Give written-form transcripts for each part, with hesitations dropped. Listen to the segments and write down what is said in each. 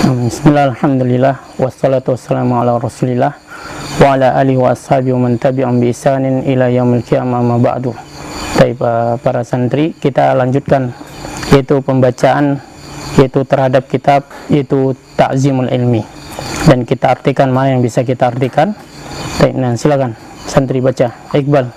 Bismillah, alhamdulillah, wassalatu wassalamu ala rasulillah wa ala alihi wa ashabihi wa man tabi'um bi ihsanin ila yaumil qiyamah ma ba'du. Baik, para santri, kita lanjutkan yaitu pembacaan yaitu terhadap kitab yaitu Ta'zimul Ilmi, dan kita artikan mana yang bisa kita artikan. Baik, nah silakan santri baca. Iqbal.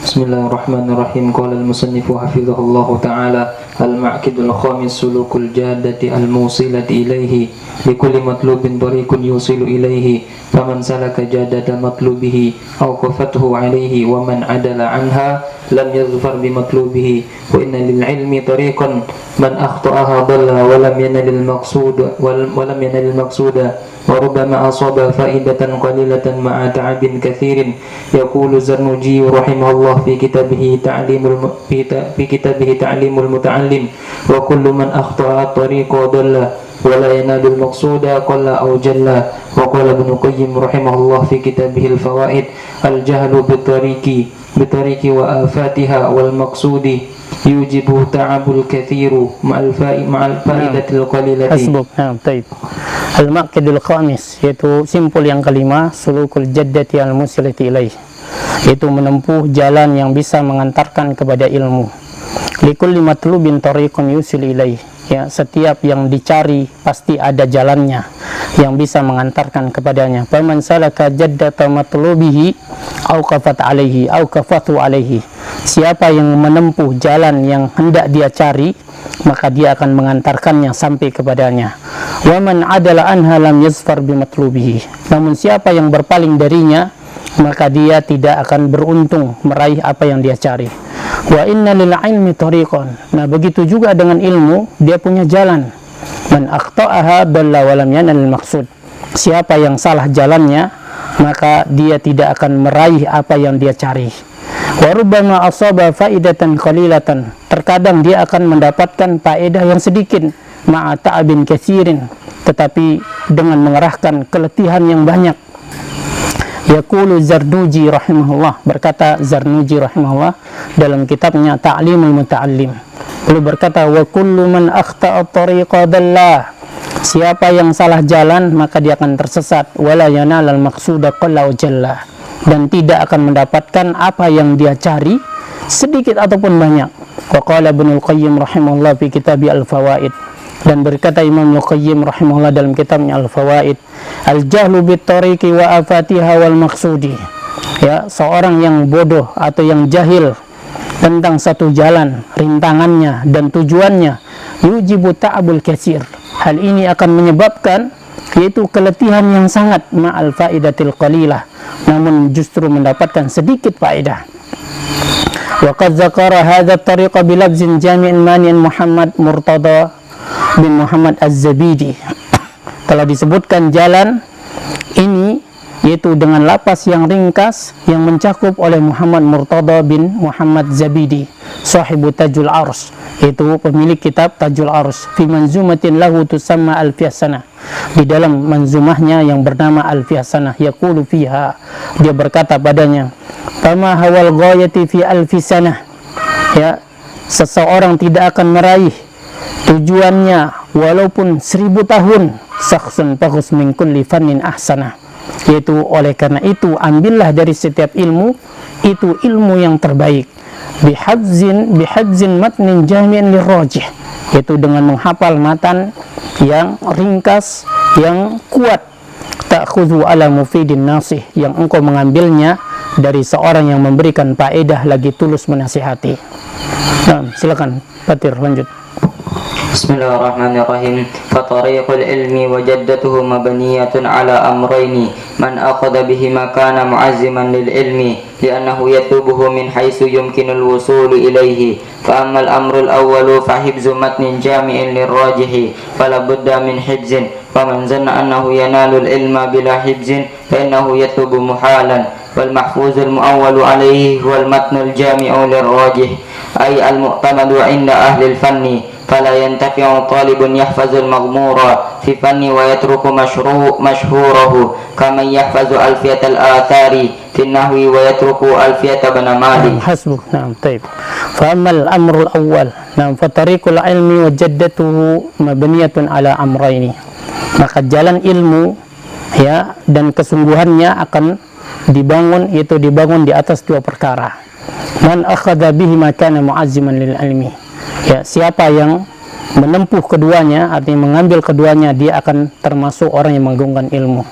Bismillahirrahmanirrahim. Qala al-musannif hafizahullahu ta'ala al-ma'qidul khamis sulukul jaddati al-musilati ilaihi likulli matlubin tariqun yusilu ilaihi faman salaka jaddata matlubihi awqafathu alaihi wa man adala anha lam yadhfar bi matlubihi wa inna lil ilmi tariqan man akhta'aha dhalla wa lam yanal al-maqsud wa lam yanal al-maqsuda wa rubbama asaba fa'idatan qalilatan ma'a ta'abin kathirin. Yaqulu Zarnuji rahimahullah fi kitabih ta'limul muta'allim wa kullu man akhta'a tariqa dhalla wa la yanalul maqsuda qalla aw jalla. Wa qala Ibnu Qayyim rahimahullah fi kitabih al-fawaid al-jahlu bitariqi wa afatiha wal maqsudi yujibu ta'abul kathiru ma'al fa'idatil qalilati. Hasbuk. Baik. Al-maqidul khamis yaitu simpul yang kelima, sulukul jaddati al-musilati ilaih, yaitu menempuh jalan yang bisa mengantarkan kepada ilmu. Likulli matlubin tariqun yusil ilaih, ya, setiap yang dicari pasti ada jalannya yang bisa mengantarkan kepadanya. Faman salaka jaddata matlubihi auqafat alaihi auqafatu alaihi, siapa yang menempuh jalan yang hendak dia cari, maka dia akan mengantarkannya sampai kepadanya. Wa man adala anha lam yazfar bimatlubihi, namun siapa yang berpaling darinya, maka dia tidak akan beruntung meraih apa yang dia cari. Wa inna lil ilmi tariqan, nah begitu juga dengan ilmu, dia punya jalan. Man akhta'aha dalla wa lam yanal maqsud, siapa yang salah jalannya, maka dia tidak akan meraih apa yang dia cari. Wa rubbama asaba faidatan qalilatan, terkadang dia akan mendapatkan faedah yang sedikit, ma'a ta'abin katsirin, tetapi dengan mengerahkan keletihan yang banyak. Yaqulu Zarnuji rahimahullah, berkata Zarnuji rahimahullah dalam kitabnya Ta'limul Muta'allim, beliau berkata, wa kullu man akhta'a tariqa dalla, siapa yang salah jalan maka dia akan tersesat, wala yanalal maqsuda qalla jalla, dan tidak akan mendapatkan apa yang dia cari, sedikit ataupun banyak. Wa qala Ibnu Qayyim rahimahullah fi kitab al-fawaid, dan berkata Imam Al-Qayyim rahimahullah dalam kitabnya Al-Fawaid, al-jahlu bit-tariqi wa afatiha wal maqsudi, ya, seorang yang bodoh atau yang jahil tentang satu jalan, rintangannya dan tujuannya, yujibu ta'abul katsir, hal ini akan menyebabkan yaitu keletihan yang sangat, ma'al faidatil qalilah, namun justru mendapatkan sedikit faedah. Wa qad zakara hadha at-tariqa bi lafzin jami'in mani'in Muhammad Murtada bin Muhammad Az-Zabidi, telah disebutkan jalan ini yaitu dengan lapas yang ringkas yang mencakup oleh Muhammad Murtada bin Muhammad Zabidi, sahibu Tajul Ars, yaitu pemilik kitab Tajul Ars, fi manzumatin lahu tusamma Alfiyah Sanah, di dalam manzumahnya yang bernama Alfiyah Sanah. Yaqulu fiha, dia berkata padanya, fama hawal ghayati fi alfi sanah, ya, seseorang tidak akan meraih tujuannya walaupun 1000 tahun, sakhsun takhus min kulli fannin ahsanah, yaitu oleh karena itu ambillah dari setiap ilmu itu ilmu yang terbaik, bihadzin matnin jami'in lirrajih, yaitu dengan menghafal matan yang ringkas yang kuat, ta'khudhu ala mufidin nasih, yang engkau mengambilnya dari seorang yang memberikan faedah lagi tulus menasihati. Nah, silakan Fatir lanjut. Bismillahirrahmanirrahim. Fatariqul ilmi wa jaddatuhu mabniyatun ala amrayni man akhadha bihima kana mu'azziman lil ilmi li'annahu yatlubuhu min haitsu yumkinul wusulu ilayhi. Fa ammal amrul awwalu fa hifzu matnin jami'in lirrajihi fala budda min hifzin, wa man zanna annahu yanalul ilma bila hifzin fa innahu yatlubu muhalan, wal mahfuzul muawwalu alayhi wal matnul jami'u lirrajih ay al mu'tamadu 'inda ahli al fanni. فلا ينتفع طالب يحفظ المغمور في فن ويترك مشهوره كمن يحفظ ألفية الآثار في النحو ويترك ألفية بن مالك. حسبك. نعم. طيب. فأما الأمر الأول، نعم، فطريق العلم وجدته مبنية على أمرين، maka jalan ilmu ya dan kesungguhannya akan dibangun, itu dibangun di atas dua perkara. Man akhadha bihi ma kana mu'azziman lil ilmi. Ya, siapa yang menempuh keduanya, artinya mengambil keduanya, dia akan termasuk orang yang mengagungkan ilmu.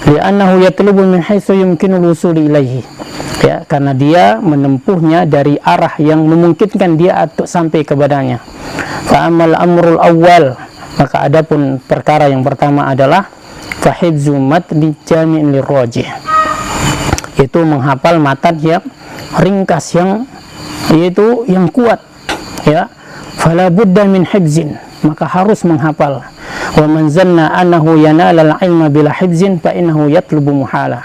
Li'annahu yatlubu min haitsu yumkinul wusul ilaihi. Ya, karena dia menempuhnya dari arah yang memungkinkan dia untuk sampai kepadanya. Fa amal amrul awwal, maka adapun perkara yang pertama adalah fahidzu matni jami'in lirrajih, itu menghafal matan yang ringkas, yang yaitu yang kuat, ya. Fala budda min hifzin, maka harus menghafal. Wa man zanna annahu yanala al-ilma bila hifzin fa innahu yatlubu muhala.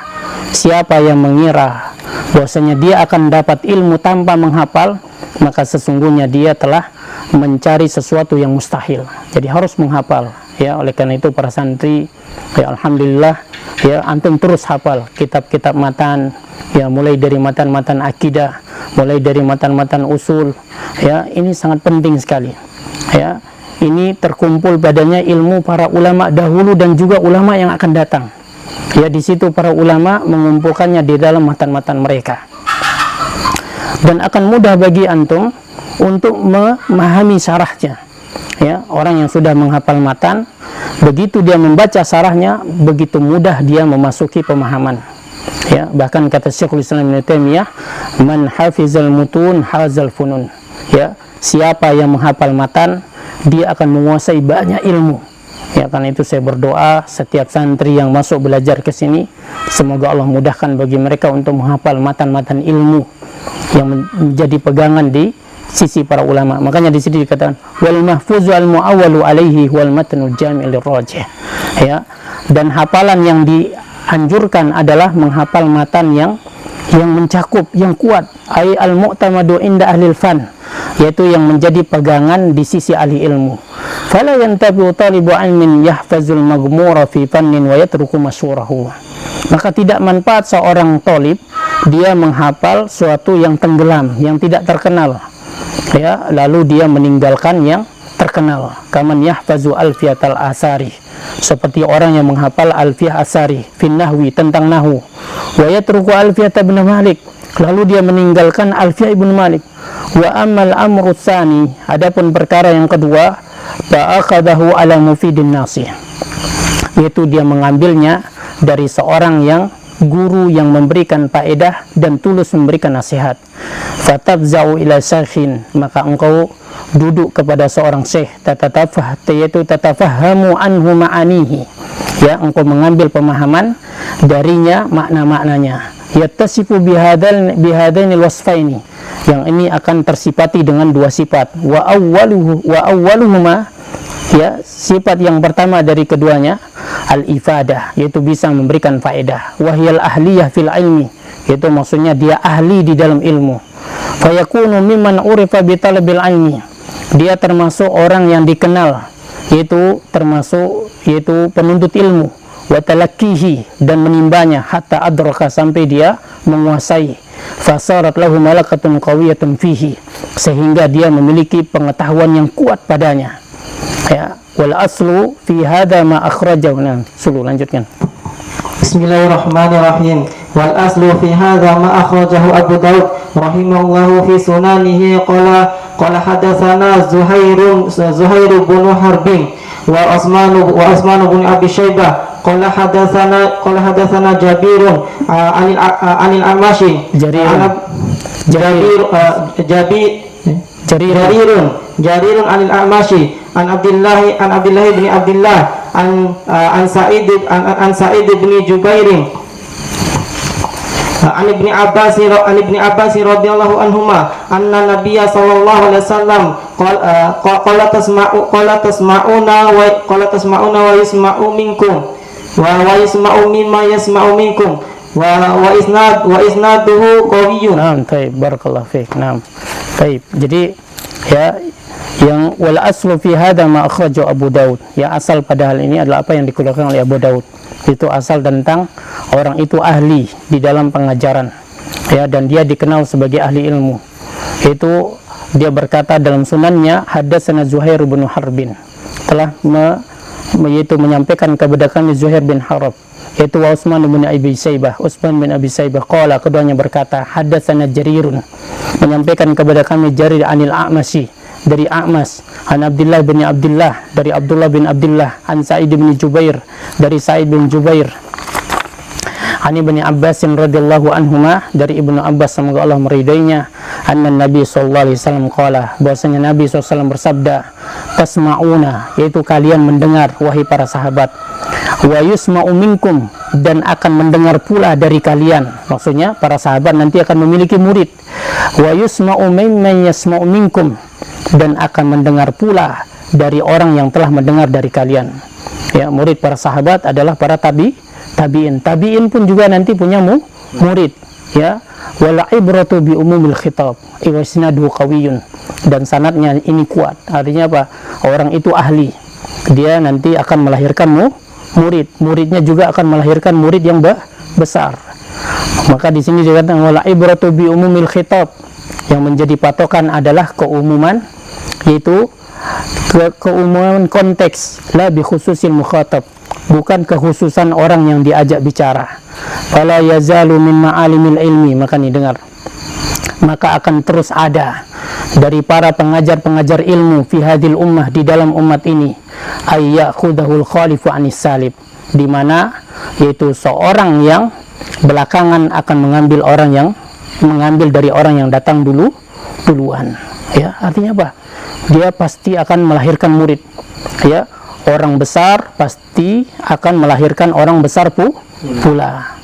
Siapa yang mengira bahwasanya dia akan dapat ilmu tanpa menghafal, maka sesungguhnya dia telah mencari sesuatu yang mustahil. Jadi harus menghafal, ya. Oleh karena itu para santri, ya, alhamdulillah, ya, antum terus hafal kitab-kitab matan, ya, mulai dari matan-matan akidah, mulai dari matan-matan usul, ya. Ini sangat penting sekali, ya. Ini terkumpul padanya ilmu para ulama dahulu dan juga ulama yang akan datang, ya. Di situ para ulama mengumpulkannya di dalam matan-matan mereka, dan akan mudah bagi antum untuk memahami syarahnya, ya. Orang yang sudah menghafal matan, begitu dia membaca syarahnya, begitu mudah dia memasuki pemahaman, ya. Bahkan kata Syekhul Islam Ibnu Taimiyah, man hafizal mutun hazal funun, ya. Siapa yang menghafal matan, dia akan menguasai banyak ilmu, ya. Karena itu saya berdoa setiap santri yang masuk belajar ke sini, semoga Allah mudahkan bagi mereka untuk menghafal matan-matan ilmu yang menjadi pegangan di sisi para ulama. Makanya di sini dikatakan wal mahfuzu al muawwalu alaihi wal matnul jami'il rajih, ya. Dan hafalan yang dianjurkan adalah menghafal matan yang mencakup, yang kuat, ai al mu'tamadu inda ahlil fan, yaitu yang menjadi pegangan di sisi ahli ilmu. Fala yantabi'u talibu ilmin yahfazul maghmura fi fannin wa yatruku masyhurahu. Maka tidak manfaat seorang talib dia menghafal suatu yang tenggelam, yang tidak terkenal, ya, lalu dia meninggalkan yang terkenal. Kaman yahfazu alfiyatal asari, seperti orang yang menghafal alfiyah asari fin nahwi, tentang nahwu, wa yatruku alfiyat ibn Malik, lalu dia meninggalkan alfiyah ibn Malik. Wa ammal amru tsani, adapun perkara yang kedua, fa'akhadahu ala mufidin nasih, yaitu dia mengambilnya dari seorang yang guru yang memberikan faedah dan tulus memberikan nasihat. Fatabza'u ila syekhin, maka engkau duduk kepada seorang syekh, yaitu tatafahamu anhu ma'anihi, ya, engkau mengambil pemahaman darinya makna-maknanya. Yattasifu bihadainil wasfaini, yang ini akan tersifati dengan dua sifat. Wa awwaluhuma, ya, sifat yang pertama dari keduanya al-ifadah, yaitu bisa memberikan faedah. Wahyal ahliyah fil ilmi, yaitu maksudnya dia ahli di dalam ilmu. Fayakunu mimman urifa bi talabil ilmi, dia termasuk orang yang dikenal, yaitu penuntut ilmu. Wa talaqqihi, dan menimbanya, hatta adraka, sampai dia menguasai. Fasarat lahu malakatun qawiyatun fihi, sehingga dia memiliki pengetahuan yang kuat padanya, ya. Wal aslu fi hadza ma akhrajahu. Sulu lanjutkan. Bismillahirrahmanirrahim. Wal aslu fi hadza ma akhrajahu Abu Daud rahimahullahu fi sunanihi qala hadatsana Zuhair bin Harbin wa Osman bin Abi Syaibah qala hadatsana Jabirun anil Amashi Jarirun anil Amashi an Abdullah bin Abdullah an Sa'id bin Jubairin an Ibni Abbas radhiyallahu anhuma anna Nabiyya sallallahu alaihi wasallam qala tasma'una wa yasma'u minkum wa yasma'u mimma yasma'u minkum wa isnaduhu qawiyyun. Naam, baik, barakallahu fiik. Naam. Baik. Jadi, ya, yang wal aslu fi hadza ma akhrajahu Abu Daud, ya, asal pada hal ini adalah apa yang dikeluarkan oleh Abu Daud. Itu asal tentang orang itu ahli di dalam pengajaran, ya, dan dia dikenal sebagai ahli ilmu. Itu dia berkata dalam sunannya, hadatsana Zuhair bin Harbin, telah yaitu menyampaikan kepada kami Zuhair bin Harb, yaitu Utsman bin Abi Saibah, qala, keduanya berkata, hadatsana Jarirun, menyampaikan kepada kami Jarir anil A'masy, dari A'mas, an Abdullah bin Abdullah, dari Abdullah bin Abdullah, an Sa'id bin Jubair, dari Sa'id bin Jubair, an Ibnu Abbas radhiyallahu anhuma, dari Ibnu Abbas semoga Allah meridainya, anna Nabi sallallahu alaihi wasallam qala, bahwasanya Nabi SAW bersabda, tasma'una, yaitu kalian mendengar wahai para sahabat, wa yusma'u minkum, dan akan mendengar pula dari kalian, maksudnya para sahabat nanti akan memiliki murid, wa yusma'u mimman yasma'u minkum, dan akan mendengar pula dari orang yang telah mendengar dari kalian. Ya, murid para sahabat adalah para tabi'in pun juga nanti punya murid, ya. Wala ibratu bi umumil khitab wa isnaduhu qawiyyun, dan sanadnya ini kuat, artinya apa? Orang itu ahli, dia nanti akan melahirkan muridnya juga akan melahirkan murid yang besar. Maka di sini dikatakan wala ibratu bi umumil khitab, yang menjadi patokan adalah keumuman, yaitu keumuman konteks, la bi khususil mukhatab, bukan kekhususan orang yang diajak bicara. Fala yazalu min ma'alimil ilmi, maka nih dengar, maka akan terus ada dari para pengajar-pengajar ilmu fi hadil ummah, di dalam umat ini, ayyakhudahul khalifu anis salib, di mana yaitu seorang yang belakangan akan mengambil dari orang yang datang duluan. Ya, artinya apa? Dia pasti akan melahirkan murid. Ya, orang besar pasti akan melahirkan orang besar pula.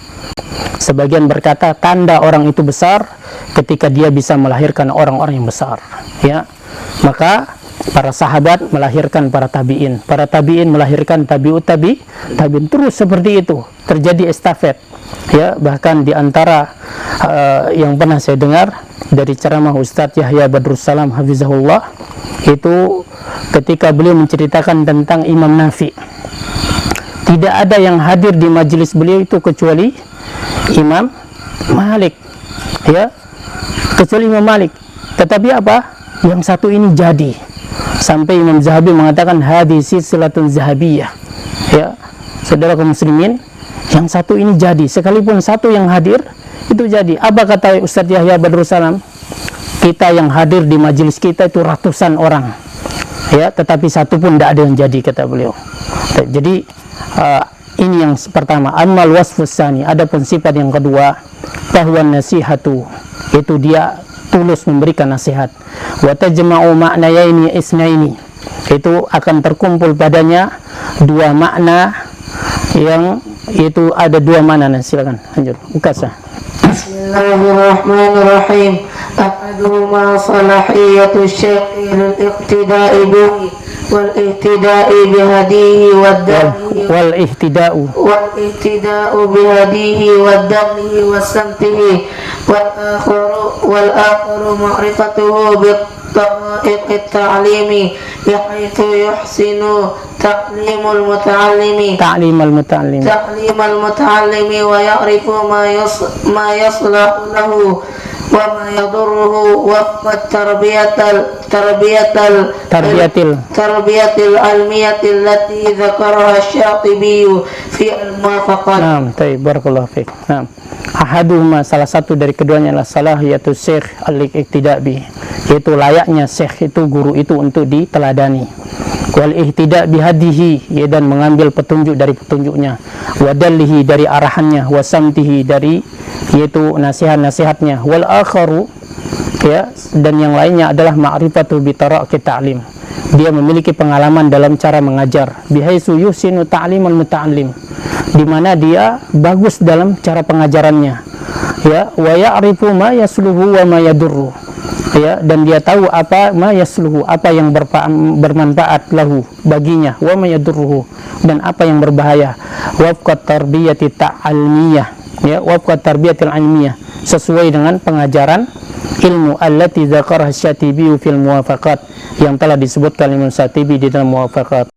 Sebagian berkata tanda orang itu besar ketika dia bisa melahirkan orang-orang yang besar. Ya, maka para sahabat melahirkan para tabi'in melahirkan tabi'in, terus seperti itu terjadi estafet. Ya, bahkan di antara yang pernah saya dengar dari ceramah Ustadz Yahya Badrussalam hafizahullah, itu ketika beliau menceritakan tentang Imam Nafi, tidak ada yang hadir di majelis beliau itu kecuali Imam Malik, ya, kecuali Imam Malik. Tetapi apa? Yang satu ini jadi, sampai Imam Zahabi mengatakan hadis silsilatun zahabiyah. Ya, saudara kaum muslimin, yang satu ini jadi, sekalipun satu yang hadir itu jadi. Apa kata Ustadz Yahya Badrussalam? Kita yang hadir di majelis kita itu ratusan orang, ya, tetapi satu pun tidak ada yang jadi, kata beliau. Jadi ini yang pertama. Amal wasfus sani, adapun sifat yang kedua, bahwa nasihatu, itu dia tulus memberikan nasihat. Wa tajma'u ma'nayaini isnaini, itu akan terkumpul padanya dua makna, yang itu ada dua makna. Silakan lanjut Ukasa. Bismillahirrahmanirrahim. Ahaduhuma salahiyatu syekhi lil-iqtida'i bihi wal-ihtidaa'i bihadihi wal-ihtida'u bihadihi wad-damihi was-samtihi wal-akharu ma'rifatuhu bit-ta'iqit ta'limi bihaythu yuhsinu ta'limul muta'allimi wa ya'rifu ma yaslahu lahu wa ma yadurruhu wafqa tarbiyatil almiyatil lati dzakaraha Asy-Syatibi fi al-Muwafaqat. Naam, baik, barakallahu fiik. Naam. Ahaduhuma, salah satu dari keduanya adalah salahiyatu syekh al-iqtida' bi, yaitu layaknya syekh itu, guru itu untuk diteladani. Wal ihtida' bihadihi, dan mengambil petunjuk dari petunjuknya, wadallihi, dari arahannya, wasamtihi, dari yaitu nasihat-nasihatnya, wal akharu, ya, dan yang lainnya adalah ma'rifatu bi taraqi ta'lim, dia memiliki pengalaman dalam cara mengajar, bihaitsu yuhsinu ta'limal muta'allim, di mana dia bagus dalam cara pengajarannya, ya, wa ya'rifu ma yasluhu wa ma yadurru, ya, dan dia tahu apa ma yasluhu, apa yang bermanfaat lahu baginya, wa ma yadurruhu, dan apa yang berbahaya, wafqa tarbiyati ta'almiyah, ya, wafqa tarbiyatil ilmiyah, sesuai dengan pengajaran ilmu allati dzakaraha Asy-Syatibi fil Muwafaqat, yang telah disebutkan Imam Syatibi di dalam Muwafaqat.